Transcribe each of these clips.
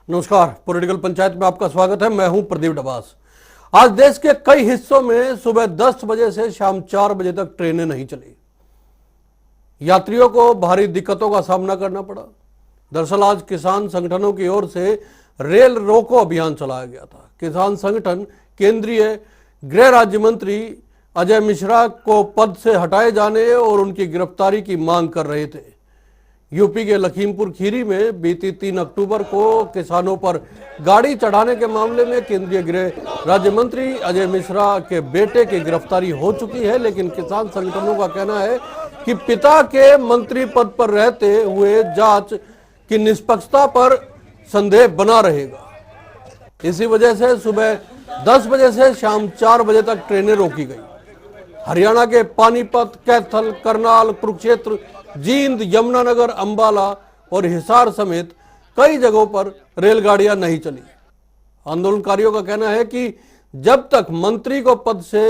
नमस्कार, पॉलिटिकल पंचायत में आपका स्वागत है। मैं हूं प्रदीप डबास। आज देश के कई हिस्सों में सुबह 10 बजे से शाम 4 बजे तक ट्रेनें नहीं चली। यात्रियों को भारी दिक्कतों का सामना करना पड़ा। दरअसल आज किसान संगठनों की ओर से रेल रोको अभियान चलाया गया था। किसान संगठन केंद्रीय गृह राज्य मंत्री अजय मिश्रा को पद से हटाए जाने और उनकी गिरफ्तारी की मांग कर रहे थे। यूपी के लखीमपुर खीरी में बीती 3 अक्टूबर को किसानों पर गाड़ी चढ़ाने के मामले में केंद्रीय गृह राज्य मंत्री अजय मिश्रा के बेटे की गिरफ्तारी हो चुकी है, लेकिन किसान संगठनों का कहना है कि पिता के मंत्री पद पर रहते हुए जांच की निष्पक्षता पर संदेह बना रहेगा। इसी वजह से सुबह 10 बजे से शाम 4 बजे तक ट्रेनें रोकी गई। हरियाणा के पानीपत, कैथल, करनाल, कुरुक्षेत्र, जींद, यमुनानगर, अंबाला और हिसार समेत कई जगहों पर रेलगाड़ियां नहीं चली। आंदोलनकारियों का कहना है कि जब तक मंत्री को पद से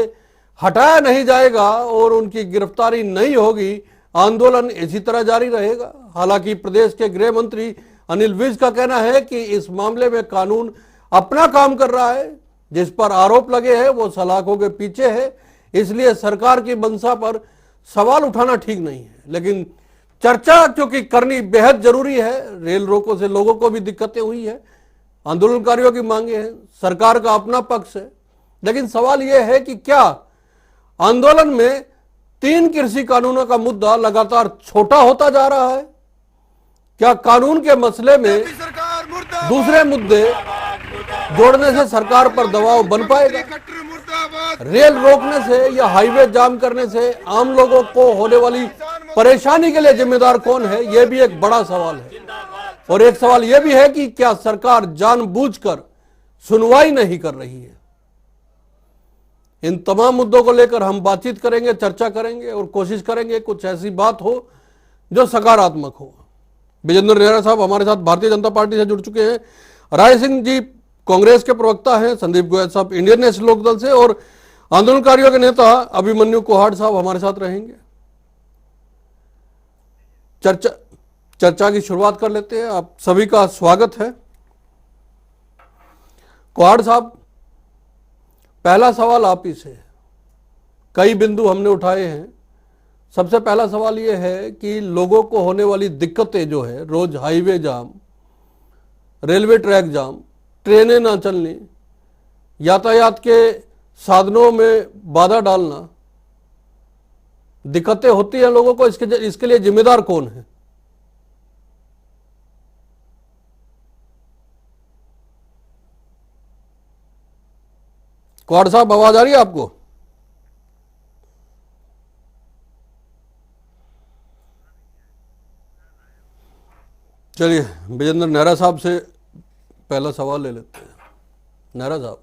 हटाया नहीं जाएगा और उनकी गिरफ्तारी नहीं होगी, आंदोलन इसी तरह जारी रहेगा। हालांकि प्रदेश के गृह मंत्री अनिल विज का कहना है कि इस मामले में कानून अपना काम कर रहा है। जिस पर आरोप लगे हैं वो सलाखों के पीछे है, इसलिए सरकार की मंशा पर सवाल उठाना ठीक नहीं है। लेकिन चर्चा क्योंकि करनी बेहद जरूरी है। रेल रोको से लोगों को भी दिक्कतें हुई है, आंदोलनकारियों की मांगे हैं, सरकार का अपना पक्ष है। लेकिन सवाल यह है कि क्या आंदोलन में 3 कृषि कानूनों का मुद्दा लगातार छोटा होता जा रहा है? क्या कानून के मसले में दूसरे मुद्दे जोड़ने से सरकार पर दबाव बन पाएगा? रेल रोकने से या हाईवे जाम करने से आम लोगों को होने वाली परेशानी के लिए जिम्मेदार कौन है, यह भी एक बड़ा सवाल है। और एक सवाल यह भी है कि क्या सरकार जानबूझकर सुनवाई नहीं कर रही है? इन तमाम मुद्दों को लेकर हम बातचीत करेंगे, चर्चा करेंगे और कोशिश करेंगे कुछ ऐसी बात हो जो सकारात्मक हो। विजेंद्र नेहरा साहब हमारे साथ भारतीय जनता पार्टी से जुड़ चुके हैं, राय सिंह जी कांग्रेस के प्रवक्ता हैं, संदीप गोयल साहब इंडियन नेशनल लोकदल से और आंदोलनकारियों के नेता अभिमन्यु कोहाड़ साहब हमारे साथ रहेंगे। चर्चा की शुरुआत कर लेते हैं। आप सभी का स्वागत है। कोहाड़ साहब, पहला सवाल आप ही से। कई बिंदु हमने उठाए हैं। सबसे पहला सवाल यह है कि लोगों को होने वाली दिक्कतें जो है, रोज हाईवे जाम, रेलवे ट्रैक जाम, ट्रेनें ना चलनी, यातायात के साधनों में बाधा डालना, दिक्कतें होती हैं लोगों को। इसके लिए जिम्मेदार कौन है? कोहाड़ साहब, आवाज आ रही है आपको? चलिए विजेंद्र नेहरा साहब से पहला सवाल ले लेते हैं। नेहरा साहब,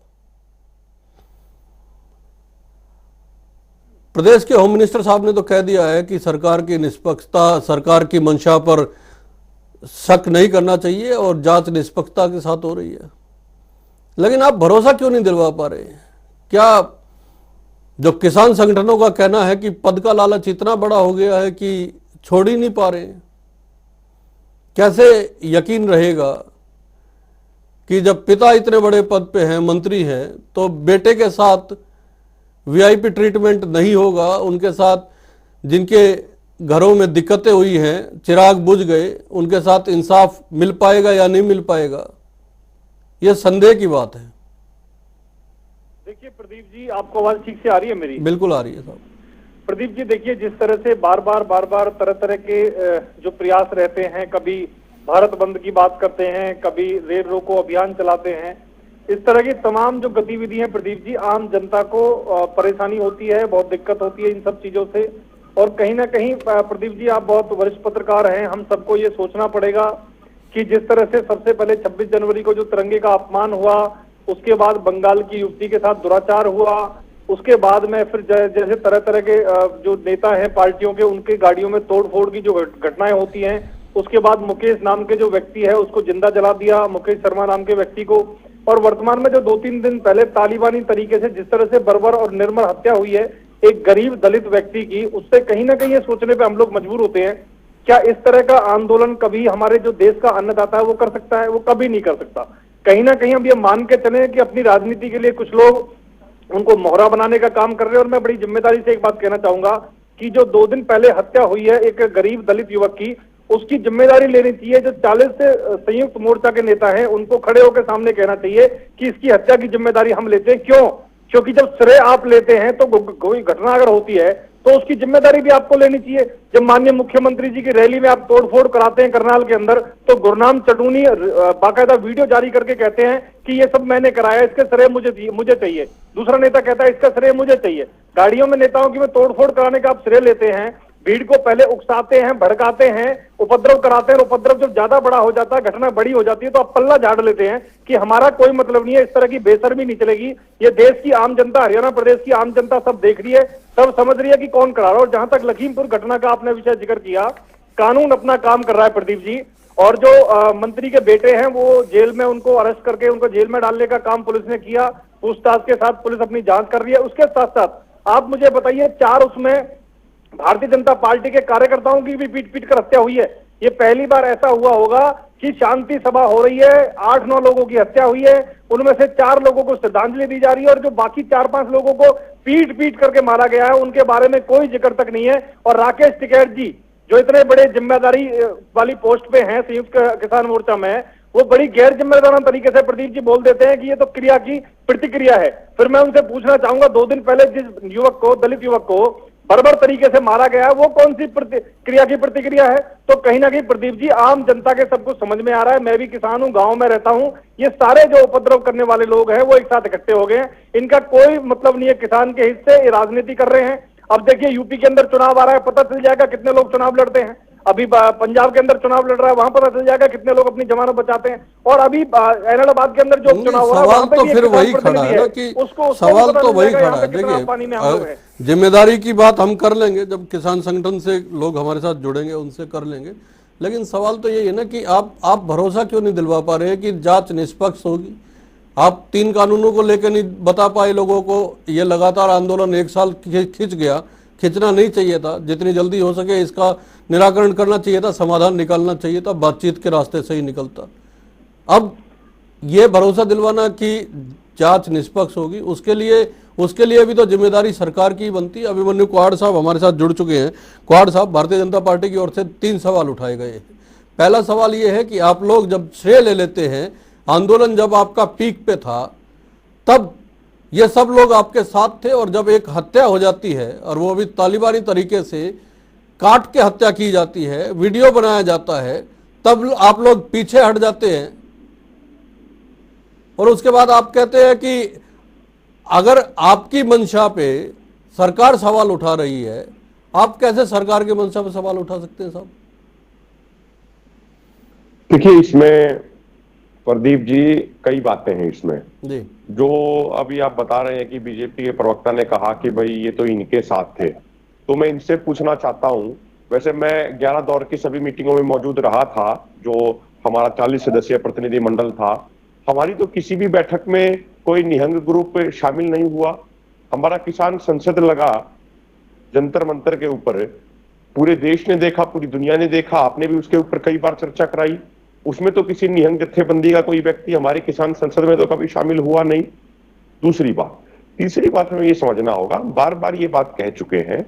प्रदेश के होम मिनिस्टर साहब ने तो कह दिया है कि सरकार की निष्पक्षता, सरकार की मंशा पर शक नहीं करना चाहिए और जांच निष्पक्षता के साथ हो रही है। लेकिन आप भरोसा क्यों नहीं दिलवा पा रहे हैं? क्या जो किसान संगठनों का कहना है कि पद का लालच इतना बड़ा हो गया है कि छोड़ ही नहीं पा रहे हैं? कैसे यकीन रहेगा कि जब पिता इतने बड़े पद पे हैं, मंत्री हैं, तो बेटे के साथ वीआईपी ट्रीटमेंट नहीं होगा? उनके साथ जिनके घरों में दिक्कतें हुई हैं, चिराग बुझ गए, उनके साथ इंसाफ मिल पाएगा या नहीं मिल पाएगा? यह संदेह की बात है। देखिए प्रदीप जी, आपको आवाज ठीक से आ रही है मेरी? बिल्कुल आ रही है साहब। प्रदीप जी देखिए, जिस तरह से बार बार तरह तरह के जो प्रयास रहते हैं, कभी भारत बंद की बात करते हैं, कभी रेल रोको अभियान चलाते हैं, इस तरह की तमाम जो गतिविधियां प्रदीप जी, आम जनता को परेशानी होती है, बहुत दिक्कत होती है इन सब चीजों से। और कहीं ना कहीं प्रदीप जी, आप बहुत वरिष्ठ पत्रकार हैं, हम सबको ये सोचना पड़ेगा कि जिस तरह से सबसे पहले 26 जनवरी को जो तिरंगे का अपमान हुआ, उसके बाद बंगाल की युवती के साथ दुराचार हुआ, उसके बाद में फिर जैसे तरह तरह के जो नेता हैं पार्टियों के, उनके गाड़ियों में तोड़फोड़ की जो घटनाएं होती हैं, उसके बाद मुकेश नाम के जो व्यक्ति है उसको जिंदा जला दिया, मुकेश शर्मा नाम के व्यक्ति को। और वर्तमान में जो 2-3 दिन पहले तालिबानी तरीके से जिस तरह से बर्बर और निर्मम हत्या हुई है एक गरीब दलित व्यक्ति की, उससे कहीं ना कहीं ये सोचने पे हम लोग मजबूर होते हैं क्या इस तरह का आंदोलन कभी हमारे जो देश का अन्नदाता है वो कर सकता है? वो कभी नहीं कर सकता। कहीं ना कहीं हम ये मान के चले कि अपनी राजनीति के लिए कुछ लोग उनको मोहरा बनाने का काम कर रहे हैं। और मैं बड़ी जिम्मेदारी से एक बात कहना चाहूंगा कि जो 2 दिन पहले हत्या हुई है एक गरीब दलित युवक की, उसकी जिम्मेदारी लेनी चाहिए जो 40 से संयुक्त मोर्चा के नेता हैं, उनको खड़े होकर सामने कहना चाहिए कि इसकी हत्या की जिम्मेदारी हम लेते हैं। क्यों? क्योंकि जब श्रेय आप लेते हैं तो कोई घटना अगर होती है तो उसकी जिम्मेदारी भी आपको लेनी चाहिए। जब माननीय मुख्यमंत्री जी की रैली में आप तोड़फोड़ कराते हैं करनाल के अंदर, तो गुरनाम चटूनी बाकायदा वीडियो जारी करके कहते हैं कि ये सब मैंने कराया, इसके श्रेय मुझे चाहिए। दूसरा नेता कहता है इसका श्रेय मुझे चाहिए। गाड़ियों में नेताओं की में तोड़फोड़ कराने का आप श्रेय लेते हैं, भीड़ को पहले उकसाते हैं, भड़काते हैं, उपद्रव कराते हैं। उपद्रव जब ज्यादा बड़ा हो जाता है, घटना बड़ी हो जाती है, तो आप पल्ला झाड़ लेते हैं कि हमारा कोई मतलब नहीं है। इस तरह की बेशर्मी नहीं चलेगी। ये देश की आम जनता, हरियाणा प्रदेश की आम जनता सब देख रही है, सब समझ रही है कि कौन करा रहा है। और जहां तक लखीमपुर घटना का आपने विषय जिक्र किया, कानून अपना काम कर रहा है प्रदीप जी। और जो मंत्री के बेटे हैं वो जेल में, उनको अरेस्ट करके उनको जेल में डालने का काम पुलिस ने किया। पूछताछ के साथ पुलिस अपनी जांच कर रही है। उसके साथ साथ आप मुझे बताइए, 4 उसमें भारतीय जनता पार्टी के कार्यकर्ताओं की भी पीट पीट कर हत्या हुई है। ये पहली बार ऐसा हुआ होगा कि शांति सभा हो रही है, 8-9 लोगों की हत्या हुई है, उनमें से 4 लोगों को श्रद्धांजलि दी जा रही है, और जो बाकी 4-5 लोगों को पीट पीट करके मारा गया है उनके बारे में कोई जिक्र तक नहीं है। और राकेश टिकैत जी जो इतने बड़े जिम्मेदारी वाली पोस्ट पे हैं संयुक्त किसान मोर्चा में, वो बड़ी गैर जिम्मेदाराना तरीके से प्रदीप जी बोल देते हैं कि ये तो क्रिया की प्रतिक्रिया है। फिर मैं उनसे पूछना चाहूंगा, 2 दिन पहले जिस युवक को, दलित युवक को बर्बर तरीके से मारा गया है, वो कौन सी क्रिया की प्रतिक्रिया है? तो कहीं ना कहीं प्रदीप जी आम जनता के सब कुछ समझ में आ रहा है। मैं भी किसान हूं, गांव में रहता हूं। ये सारे जो उपद्रव करने वाले लोग हैं वो एक साथ इकट्ठे हो गए हैं। इनका कोई मतलब नहीं है किसान के हित से, ये राजनीति कर रहे हैं। अब देखिए यूपी के अंदर चुनाव आ रहा है, पता चल जाएगा कितने लोग चुनाव लड़ते हैं। अभी पंजाब के अंदर चुनाव लड़ रहा है, वहां पता चल जाएगा कितने लोग अपनी जमानत बचाते हैं। और अभी ऐलाहाबाद के अंदर जो चुनाव हो रहा है, सवाल वहां पे तो भी एक फिर किसान वही खड़ा प्रतिनिधि है ना कि उसको सवाल पता तो चल वही जाएगा खड़ा यहाँ है। पे कितना पानी में हम लोग हैं। देखिए, जिम्मेदारी की बात हम कर लेंगे, जब किसान संगठन से लोग हमारे साथ जुड़ेंगे उनसे कर लेंगे। लेकिन सवाल तो यही है ना कि आप भरोसा क्यों नहीं दिलवा पा रहे हैं कि जांच निष्पक्ष होगी? आप 3 कानूनों को लेकर नहीं बता पाए लोगों को। ये लगातार आंदोलन 1 साल खिंच गया, खिंचना नहीं चाहिए था। जितनी जल्दी हो सके इसका निराकरण करना चाहिए था, समाधान निकालना चाहिए था, बातचीत के रास्ते से ही निकलता। अब ये भरोसा दिलवाना कि जांच निष्पक्ष होगी, उसके लिए भी तो जिम्मेदारी सरकार की बनती है। अभिमन्यु कुहाड़ साहब हमारे साथ जुड़ चुके हैं। कुहाड़ साहब, भारतीय जनता पार्टी की ओर से 3 सवाल उठाए गए हैं। पहला सवाल ये है कि आप लोग जब श्रेय ले लेते हैं, आंदोलन जब आपका पीक पे था तब ये सब लोग आपके साथ थे, और जब एक हत्या हो जाती है और वो भी तालिबानी तरीके से काट के हत्या की जाती है, वीडियो बनाया जाता है, तब आप लोग पीछे हट जाते हैं। और उसके बाद आप कहते हैं कि अगर आपकी मंशा पे सरकार सवाल उठा रही है, आप कैसे सरकार की मंशा पे सवाल उठा सकते हैं साहब? देखिए, इसमें प्रदीप जी कई बातें हैं इसमें जी। जो अभी आप बता रहे हैं कि बीजेपी के प्रवक्ता ने कहा कि भाई ये तो इनके साथ थे, तो मैं इनसे पूछना चाहता हूं। वैसे मैं 11 दौर की सभी मीटिंगों में मौजूद रहा था, जो हमारा 40 सदस्यीय प्रतिनिधि मंडल था। हमारी तो किसी भी बैठक में कोई निहंग ग्रुप शामिल नहीं हुआ। हमारा किसान संसद लगा जंतर मंतर के ऊपर, पूरे देश ने देखा, पूरी दुनिया ने देखा, आपने भी उसके ऊपर कई बार चर्चा कराई। उसमें तो किसी निहंग जत्थेबंदी का कोई व्यक्ति हमारे किसान संसद में तो कभी शामिल हुआ नहीं। दूसरी बात, तीसरी बात हमें ये समझना होगा, बार बार ये बात कह चुके हैं,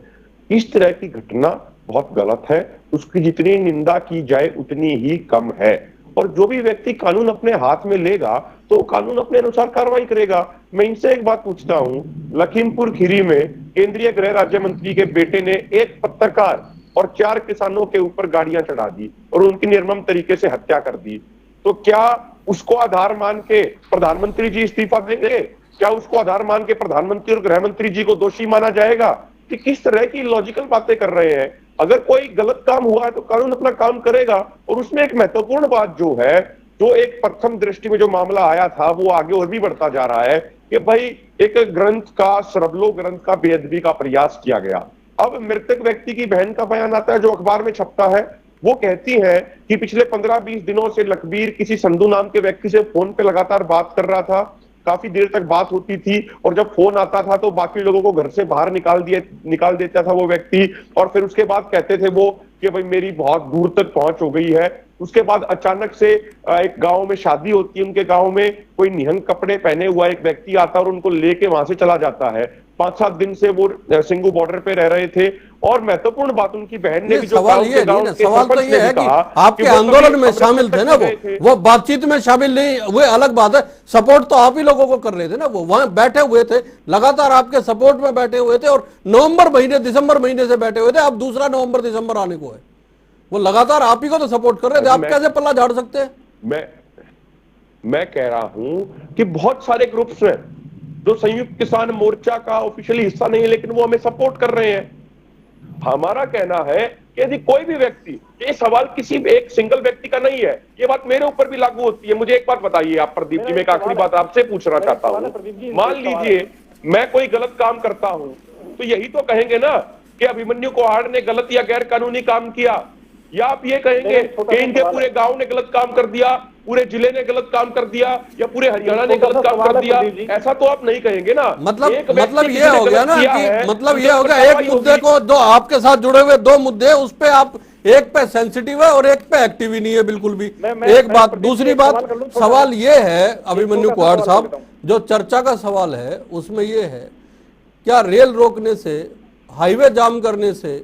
इस तरह की घटना बहुत गलत है, उसकी जितनी निंदा की जाए उतनी ही कम है। और जो भी व्यक्ति कानून अपने हाथ में लेगा तो कानून अपने अनुसार कार्रवाई करेगा। मैं इनसे एक बात पूछता हूं, लखीमपुर खीरी में केंद्रीय गृह राज्य मंत्री के बेटे ने एक पत्रकार और 4 किसानों के ऊपर गाड़ियां चढ़ा दी और उनकी निर्मम तरीके से हत्या कर दी। तो क्या उसको आधार मान के प्रधानमंत्री जी इस्तीफा देंगे? क्या उसको आधार मान के प्रधानमंत्री और गृह मंत्री जी को दोषी माना जाएगा? कि किस तरह की लॉजिकल बातें कर रहे हैं। अगर कोई गलत काम हुआ है तो कानून अपना काम करेगा। और उसमें एक महत्वपूर्ण बात जो है, जो एक प्रथम दृष्टि में जो मामला आया था वो आगे और भी बढ़ता जा रहा है कि भाई एक ग्रंथ का, सरबलो ग्रंथ का बेअदबी का प्रयास किया गया। अब मृतक व्यक्ति की बहन का बयान आता है जो अखबार में छपता है। वो कहती है कि पिछले 15-20 दिनों से लखबीर किसी संधू नाम के व्यक्ति से फोन पे लगातार बात कर रहा था। काफी देर तक बात होती थी, और जब फोन आता था तो बाकी लोगों को घर से बाहर निकाल देता था वो व्यक्ति, और फिर उसके बाद कहते थे वो कि भाई मेरी बहुत दूर तक पहुंच हो गई है। उसके बाद अचानक से एक गांव में शादी होती है, उनके गांव में कोई निहंग कपड़े पहने हुआ एक व्यक्ति आता है और उनको लेके वहां से चला जाता है। 5-7 दिन से वो सिंगू बॉर्डर पे रह रहे थे, और महत्वपूर्ण बात उनकी बहन ने भी जो सवाल ये नहीं ना, सवाल तो ये है कि आपके आंदोलन में शामिल थे ना, वो बातचीत में शामिल नहीं हुए, अलग बात है। सपोर्ट तो आप ही लोगों को कर रहे थे ना, वो वहां बैठे हुए थे, लगातार आपके सपोर्ट में बैठे हुए थे, और नवंबर महीने दिसंबर महीने से बैठे हुए थे। अब दूसरा नवंबर दिसंबर आने को है, वो लगातार आप ही को तो सपोर्ट कर रहे थे। आप कैसे पल्ला झाड़ सकते हैं? मैं कह रहा हूं कि बहुत सारे ग्रुप्स हैं जो संयुक्त किसान मोर्चा का ऑफिशियली हिस्सा नहीं है, लेकिन वो हमें सपोर्ट कर रहे हैं। हमारा कहना है कि यदि कोई भी व्यक्ति, ये सवाल किसी एक सिंगल व्यक्ति का नहीं है, ये बात मेरे ऊपर भी लागू होती है। मुझे एक बात बताइए आप प्रदीप जी, मैं एक आखिरी बात आपसे पूछना चाहता हूं। मान लीजिए मैं कोई गलत काम करता हूं, तो यही तो कहेंगे ना कि अभिमन्यु कोहाड़ ने गलत या गैर कानूनी काम किया, या आप ये कहेंगे कि इनके पूरे गांव ने गलत काम कर दिया, पूरे जिले ने गलत काम कर दिया, या पूरे हरियाणा ने गलत काम कर दिया? ऐसा तो आप नहीं कहेंगे ना। मतलब ये हो गया ना कि मतलब ये हो गया, एक मुद्दे को, दो आपके साथ जुड़े हुए दो मुद्दे, उस पे आप एक पे सेंसिटिव है और एक पे एक्टिव ही नहीं है बिल्कुल भी। एक बात। दूसरी बात, सवाल ये है अभिमन्यु कोहाड़ साहब, जो चर्चा का सवाल है उसमें ये है, क्या रेल रोकने से, हाईवे जाम करने से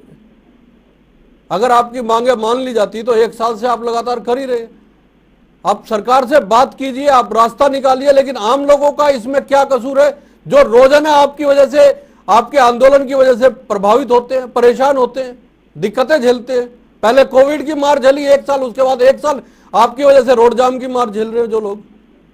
अगर आपकी मांगे मान ली जाती तो 1 साल से आप लगातार कर ही रहे। आप सरकार से बात कीजिए, आप रास्ता निकालिए, लेकिन आम लोगों का इसमें क्या कसूर है जो रोजाना आपकी वजह से, आपके आंदोलन की वजह से प्रभावित होते हैं, परेशान होते हैं, दिक्कतें झेलते हैं? पहले कोविड की मार झेली 1 साल, उसके बाद 1 साल आपकी वजह से रोड जाम की मार झेल रहे हैं जो लोग,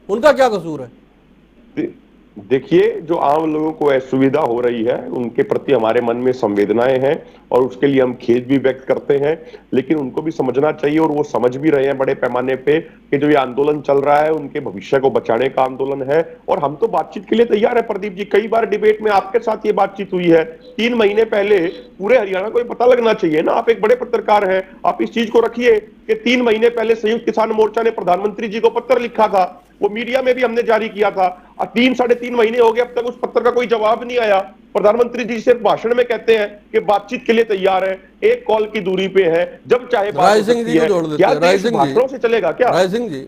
उनका क्या कसूर है? देखिए, जो आम लोगों को असुविधा हो रही है उनके प्रति हमारे मन में संवेदनाएं हैं, और उसके लिए हम खेद भी व्यक्त करते हैं, लेकिन उनको भी समझना चाहिए, और वो समझ भी रहे हैं बड़े पैमाने पे, कि जो ये आंदोलन चल रहा है उनके भविष्य को बचाने का आंदोलन है। और हम तो बातचीत के लिए तैयार है प्रदीप जी। कई बार डिबेट में आपके साथ ये बातचीत हुई है। 3 महीने पहले पूरे हरियाणा को पता लगना चाहिए ना, आप एक बड़े पत्रकार हैं, आप इस चीज को रखिए कि 3 महीने पहले संयुक्त किसान मोर्चा ने प्रधानमंत्री जी को पत्र लिखा था, वो मीडिया में भी हमने जारी किया था। 3-3.5 महीने हो गए, अब तक उस पत्र का कोई जवाब नहीं आया। प्रधानमंत्री जी सिर्फ भाषण में कहते हैं कि बातचीत के लिए तैयार है, एक कॉल की दूरी पे है, जब चाहे बात हो सकती है। क्या देश भाषणों से चलेगा क्या? राय सिंह जी,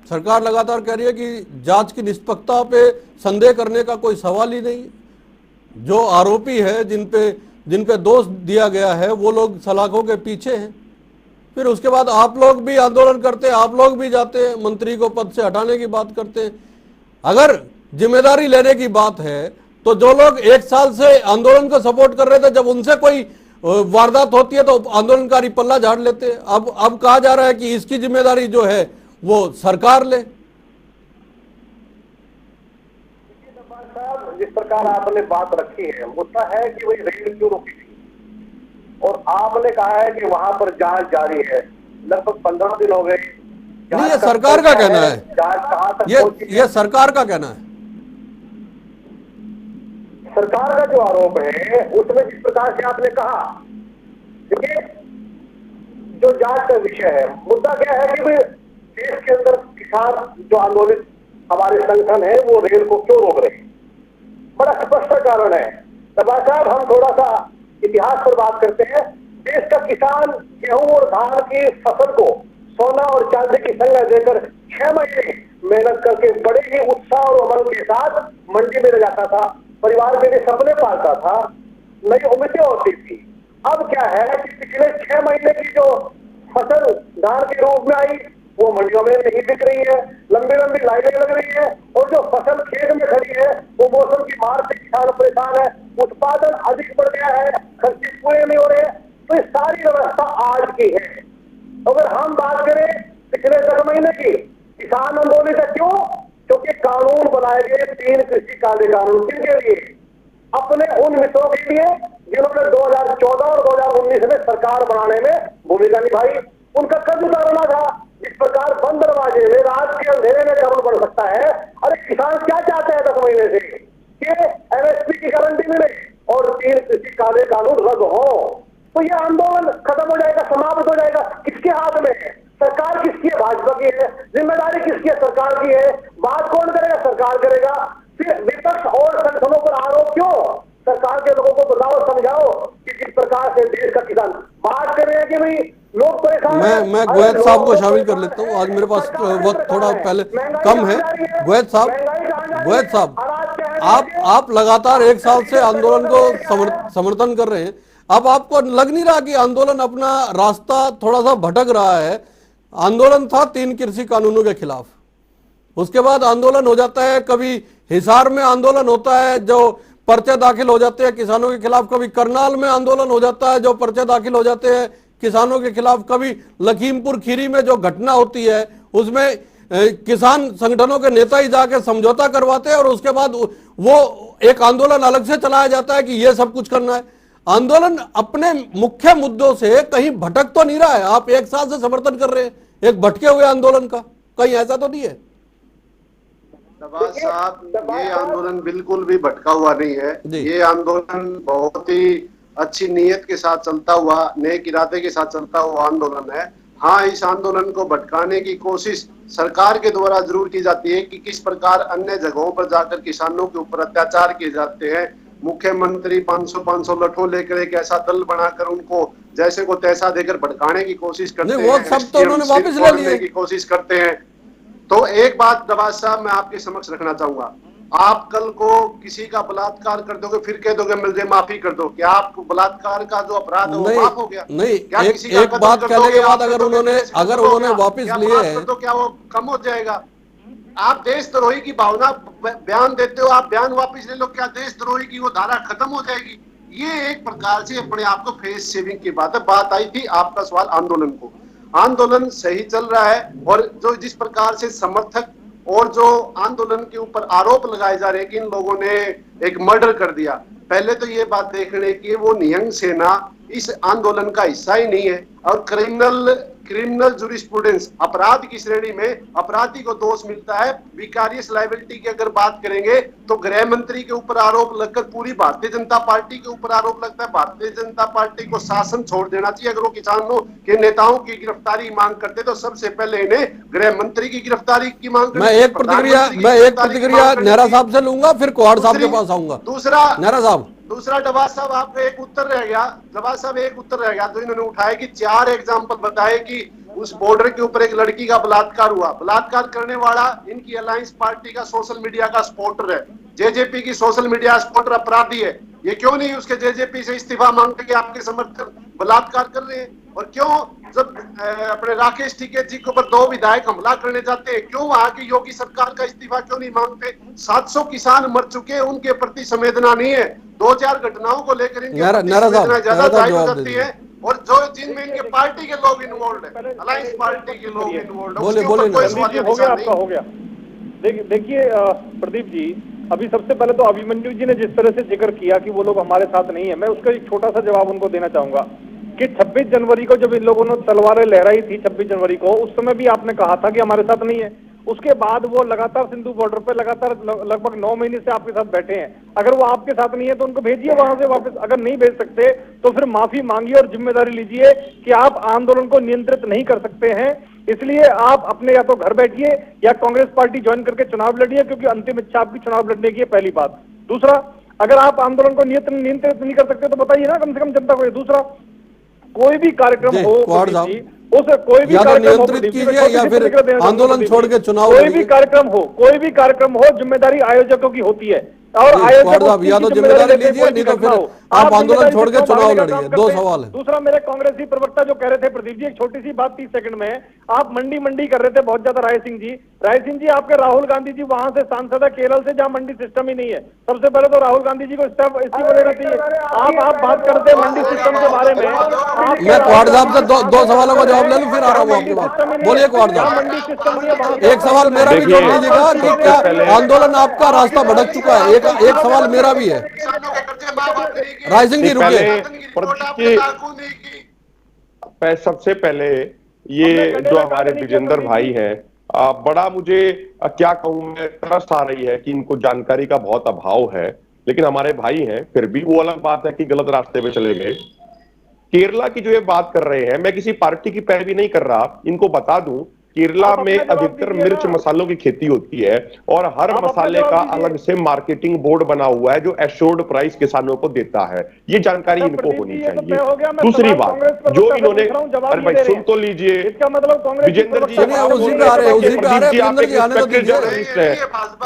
सरकार लगातार कह रही है कि जांच की निष्पक्षता पे संदेह करने का कोई सवाल ही नहीं। जो आरोपी है, जिन पे दोष दिया गया है, वो लोग सलाखों के पीछे हैं। फिर उसके बाद आप लोग भी आंदोलन करते हैं, आप लोग भी जाते हैं, मंत्री को पद से हटाने की बात करते हैं। अगर जिम्मेदारी लेने की बात है तो जो लोग 1 साल से आंदोलन को सपोर्ट कर रहे थे, जब उनसे कोई वारदात होती है तो आंदोलनकारी पल्ला झाड़ लेते हैं। अब कहा जा रहा है कि इसकी जिम्मेदारी जो है वो सरकार ले। जिस प्रकार आपने बात रखी है, मुद्दा है कि वही रेल क्यों रुकी थी, और आपने कहा है कि वहां पर जांच जारी है। लगभग 15 दिन हो गए। ये सरकार का कहना है, जांच कहां तक पहुंची? ये सरकार का कहना है। सरकार का जो आरोप है उसमें जिस प्रकार से आपने कहा, देखिए जो जांच का विषय है, मुद्दा क्या है कि देश के अंदर किसान जो आंदोलित हमारे संगठन है वो रेल को क्यों रोक रहे हैं, बड़ा स्पष्ट कारण है। दरबार साहब, हम थोड़ा सा इतिहास पर बात करते हैं। देश का किसान गेहूं और धान की फसल को सोना और चांदी की संज्ञा देकर 6 महीने मेहनत करके बड़े ही उत्साह और अमल के साथ मंडी में ले जाता था, परिवार के लिए सपने पालता था, नई उम्मीदें होती थी। अब क्या है कि पिछले 6 महीने की जो फसल धान के रूप में आई वो मंडियों में नहीं बिक रही है, लंबी लंबी लाइनें लग रही है, और जो फसल खेत में खड़ी है वो मौसम की मार से किसान परेशान है, उत्पादन अधिक बढ़ गया है, खर्चे पूरे नहीं हो रहे। तो ये सारी व्यवस्था आज की है। अगर हम बात करें पिछले 10 महीने की, किसान आंदोलित है क्यों? क्योंकि कानून बनाए गए 3 कृषि कायदे कानून किनके लिए? अपने उन मित्रों के लिए जिन्होंने 2014 और 2019 में सरकार बनाने में भूमिका निभाई। उनका कद उतारना था। इस प्रकार बंद दरवाजे में रात के अंधेरे में कदम बढ़ सकता है। अरे किसान क्या चाहते हैं 10 महीने से कि एमएसपी की गारंटी मिले और 3 कृषि कायदे कानून रद्द हो, तो यह आंदोलन खत्म हो जाएगा, समाप्त हो जाएगा। किसके हाथ में है? सरकार किसकी है? भाजपा भाजपा की है, जिम्मेदारी किसकी है? सरकार की है। बात कौन करेगा? सरकार करेगा। फिर विपक्ष और संगठनों पर आरोप क्यों? सरकार के लोगों को बताओ, समझाओ कि किस प्रकार से देश का किसान बात कर रहे हैं कि भाई लोग परेशान हैं। मैं गोयत साहब को शामिल कर लेता हूँ। आज मेरे पास वक्त थोड़ा पहले कम है। गोयत साहब आप लगातार एक साल से आंदोलन को समर्थन कर रहे हैं। अब आपको लग नहीं रहा कि आंदोलन अपना रास्ता थोड़ा सा भटक रहा है? आंदोलन था 3 कृषि कानूनों के खिलाफ, उसके बाद आंदोलन हो जाता है, कभी हिसार में आंदोलन होता है जो पर्चे दाखिल हो जाते हैं किसानों के खिलाफ, कभी करनाल में आंदोलन हो जाता है जो पर्चे दाखिल हो जाते हैं किसानों के खिलाफ, कभी लखीमपुर खीरी में जो घटना होती है उसमें किसान संगठनों के नेता ही जाके समझौता करवाते हैं और उसके बाद वो एक आंदोलन अलग से चलाया जाता है कि ये सब कुछ करना है। आंदोलन अपने मुख्य मुद्दों से कहीं भटक तो नहीं रहा है? आप एक साल से समर्थन कर रहे हैं एक भटके हुए आंदोलन का, कहीं ऐसा तो नहीं है? शहबाज साहब, ये आंदोलन बिल्कुल भी भटका हुआ नहीं है। ये आंदोलन बहुत ही अच्छी नीयत के साथ चलता हुआ, नेक इरादे के साथ चलता हुआ आंदोलन है। हाँ, इस आंदोलन को भटकाने की कोशिश सरकार के द्वारा जरूर की जाती है कि किस प्रकार अन्य जगहों पर जाकर किसानों के ऊपर अत्याचार किए जाते हैं। मुख्यमंत्री 500 लठों लेकर एक ऐसा दल बनाकर उनको जैसे को तैसा देकर भटकाने की कोशिश करते हैं। वो सब तो उन्होंने वापस ले लिए की कोशिश करते हैं। तो एक बात शहबाज साहब मैं आपके समक्ष रखना चाहूंगा, आप कल को किसी का बलात्कार कर दोगे फिर कह दोगे मुझे माफी कर दो, क्या आपको बलात्कार का जो अपराध है वो माफ हो गया? नहीं, क्या एक, किसी का एक बात कहने के बाद अगर उन्होंने वापस क्या लिए हैं तो क्या वो कम हो जाएगा? आप देशद्रोही की भावना बयान देते हो, आप बयान वापस ले लो, क्या देशद्रोही की वो धारा खत्म हो जाएगी? ये एक प्रकार से अपने आप को फेस सेविंग की बात है। बात आई थी आपका सवाल आंदोलन को, आंदोलन सही चल रहा है और जो जिस प्रकार से समर्थक और जो आंदोलन के ऊपर आरोप लगाए जा रहे हैं कि इन लोगों ने एक मर्डर कर दिया, पहले तो ये बात देखने की वो निहंग सेना इस आंदोलन का हिस्सा ही नहीं है और क्रिमिनल जूरिस्प्रूडेंस अपराध की श्रेणी में अपराधी को दोष मिलता है। विकारियस लायबिलिटी की अगर बात करेंगे तो गृह मंत्री के ऊपर आरोप लगकर पूरी भारतीय जनता पार्टी के ऊपर आरोप लगता है। भारतीय जनता पार्टी को शासन छोड़ देना चाहिए। अगर वो किसानों के नेताओं की गिरफ्तारी मांग करते तो सबसे पहले इन्हें गृह मंत्री की गिरफ्तारी की मांग करनी। मैं एक प्रतिक्रिया नेहरा साहब से लूंगा, फिर कुहाड़ साहब के पास आऊंगा। दूसरा डबाज साहब आपका एक उत्तर रह गया, डबाज साहब एक उत्तर रह गया तो इन्होंने उठाए कि 4 एग्जाम्पल बताए कि उस बॉर्डर के ऊपर एक लड़की का बलात्कार हुआ, बलात्कार करने वाला इनकी अलायंस पार्टी का सोशल मीडिया का सपोर्टर है, जेजेपी की सोशल मीडिया सपोर्टर अपराधी है। ये क्यों नहीं उसके जेजेपी से इस्तीफा मांगते कि आपके समर्थक बलात्कार कर रहे हैं? और क्यों जब अपने राकेश टिकैत जी के ऊपर 2 विधायक हमला करने जाते हैं, क्यों वहां की योगी सरकार का इस्तीफा क्यों नहीं मांगते? 700 किसान मर चुके हैं, उनके प्रति संवेदना नहीं है। 2-4 घटनाओं को लेकर इनके संवेदना ज्यादा जाहिर हो जाती है और जो जिनमें इनके पार्टी के लोग इन्वॉल्व है, अलायंस पार्टी के लोग इन्वॉल्व है, उसके ऊपर कोई सवाल हो गया आपका हो गया। देखिए प्रदीप जी, अभी सबसे पहले तो अभिमन्यु जी ने जिस तरह से जिक्र किया कि वो लोग हमारे साथ नहीं है, मैं उसका एक छोटा सा जवाब उनको देना चाहूंगा कि 26 जनवरी को जब इन लोगों ने तलवारें लहराई थी 26 जनवरी को, उस समय भी आपने कहा था कि हमारे साथ नहीं है। उसके बाद वो लगातार सिंधु बॉर्डर पे लगातार लगभग 9 महीने से आपके साथ बैठे हैं। अगर वो आपके साथ नहीं है तो उनको भेजिए वहां से वापस। अगर नहीं भेज सकते तो फिर माफी मांगिए और जिम्मेदारी लीजिए कि आप आंदोलन को नियंत्रित नहीं कर सकते हैं, इसलिए आप अपने या तो घर बैठिए या कांग्रेस पार्टी ज्वाइन करके चुनाव लड़िए, क्योंकि अंतिम इच्छा आपकी चुनाव लड़ने की है, पहली बात। दूसरा, अगर आप आंदोलन को नियंत्रित नहीं कर सकते तो बताइए ना कम से कम जनता को। दूसरा, कोई भी कार्यक्रम हो उस कोई भी नियंत्रित कीजिए या फिर आंदोलन छोड़ के चुनाव, कोई भी कार्यक्रम हो जिम्मेदारी आयोजकों की होती है और आयोजक या तो जिम्मेदारी लीजिए नहीं तो फिर आप आंदोलन छोड़ के चुनाव लड़िए। 2 सवाल है। दूसरा, मेरे कांग्रेसी प्रवक्ता जो कह रहे थे प्रदीप जी, एक छोटी सी बात 30 सेकंड में, आप मंडी कर रहे थे बहुत ज्यादा। राय सिंह जी आपके राहुल गांधी जी वहां से सांसद है केरल से, जहां मंडी सिस्टम ही नहीं है। सबसे पहले तो राहुल गांधी जी को इस्तीफा देना चाहिए। आप बात करते हैं मंडी सिस्टम के बारे में। मैं कुहाड़ साहब से दो सवालों का जवाब ले लूं फिर आ रहा हूँ आपके पास। बोलिए कुहाड़ साहब। एक सवाल मेरा भी जोड़ लीजिएगा कि क्या आंदोलन आपका रास्ता भटक चुका है? एक सवाल मेरा भी है। राइजिंग जी रुकिए। सबसे पहले ये जो हमारे विजेंद्र भाई हैं, बड़ा मुझे क्या कहूं मैं, तरस आ रही है कि इनको जानकारी का बहुत अभाव है, लेकिन हमारे भाई हैं फिर भी। वो अलग बात है कि गलत रास्ते पे चले गए। केरला की जो ये बात कर रहे हैं, मैं किसी पार्टी की पैरवी नहीं कर रहा, इनको बता दूं केरला आप में अपना जवाब अधिकतर दीजिए मिर्च ना। मसालों की खेती होती है और हर आप अपना मसाले जवाब का दीजिए। अलग से मार्केटिंग बोर्ड बना हुआ है जो एश्योर्ड प्राइस किसानों को देता है। ये जानकारी अच्छा इनको प्रदीप होनी जी, ये तो चाहिए। तय हो गया। मैं दूसरी सवाल बात कांग्रेस जो प्रवक्ता से इन्होंने, पूछ रहा हूं, जवाब अरे नहीं भाई दे रहे सुन हैं। तो लीजिए, इसका मतलब कांग्रेस की विजेंद्र जी प्रवक्ता चलिए आप उसी बोल पे रहे आ रहे हैं, हैं कि उसी पे आ प्रदीप रहे जी हैं। आप वीरेंद्र एक जी आने तो रिस्पेक्टेड दीजिए। जर्नलिस्ट है,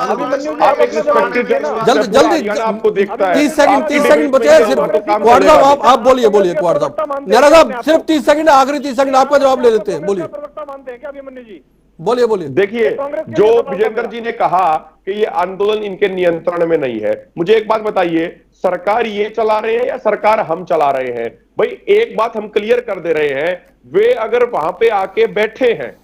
अभिमन्यु जी, आप आप एक अपना जवाब रिस्पेक्टेड दीजिए ना। जर्नलिस्ट है, जल्द पूरा जल्दी हरियाणा आपको देखता है। 30 सेकंड आपकी 30 डिबेट सेकंड में बचे ये हैं हम तो सिर्फ। काम कुआड़ चलेगा साहब नहीं। आप बोलिए कुआड़ साहब। नेहरा साहब सिर्फ 30 सेकंड, आखिरी 30 सेकंड आपका जवाब ले लेते हैं। बोलिए प्रवक्ता मानते हैं क्या अभिमन्यु जी? बोलिए। देखिए, कांग्रेस के जो लिए सवाल था विजेंद्र मेरा। जी ने कहा कि ये आंदोलन इनके नियंत्रण में नहीं है, मुझे एक बात बताइए, सरकार ये चला रहे हैं या सरकार हम चला रहे हैं? भाई एक बात हम क्लियर कर दे रहे हैं, वे अगर वहां पे आके बैठे हैं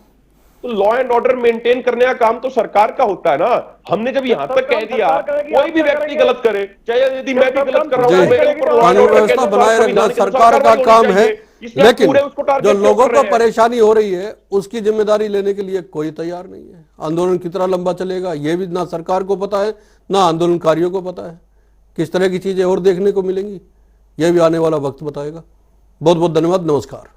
तो लॉ एंड ऑर्डर मेंटेन करने का काम तो सरकार का होता है ना। हमने जब यहां तक कह दिया, कोई भी व्यक्ति गलत करे, चाहे यदि मैं भी गलत कर रहा हूं, जी, मेरे ऊपर लॉ एंड कानून ऑर्डर के व्यवस्था अनुसार बनाए रखना संविधान के अनुसार सरकार का कार्रवाई काम होनी है, चाहिए। इसलिए आप लेकिन पूरे उसको टारगेट जो क्यों लोगों कर को रहे हैं? परेशानी हो रही है उसकी जिम्मेदारी लेने के लिए कोई तैयार नहीं है। आंदोलन कितना लंबा चलेगा ये भी ना सरकार को पता है ना आंदोलनकारियों को पता है। किस तरह की चीजें और देखने को मिलेंगी ये भी आने वाला वक्त बताएगा। बहुत बहुत धन्यवाद, नमस्कार।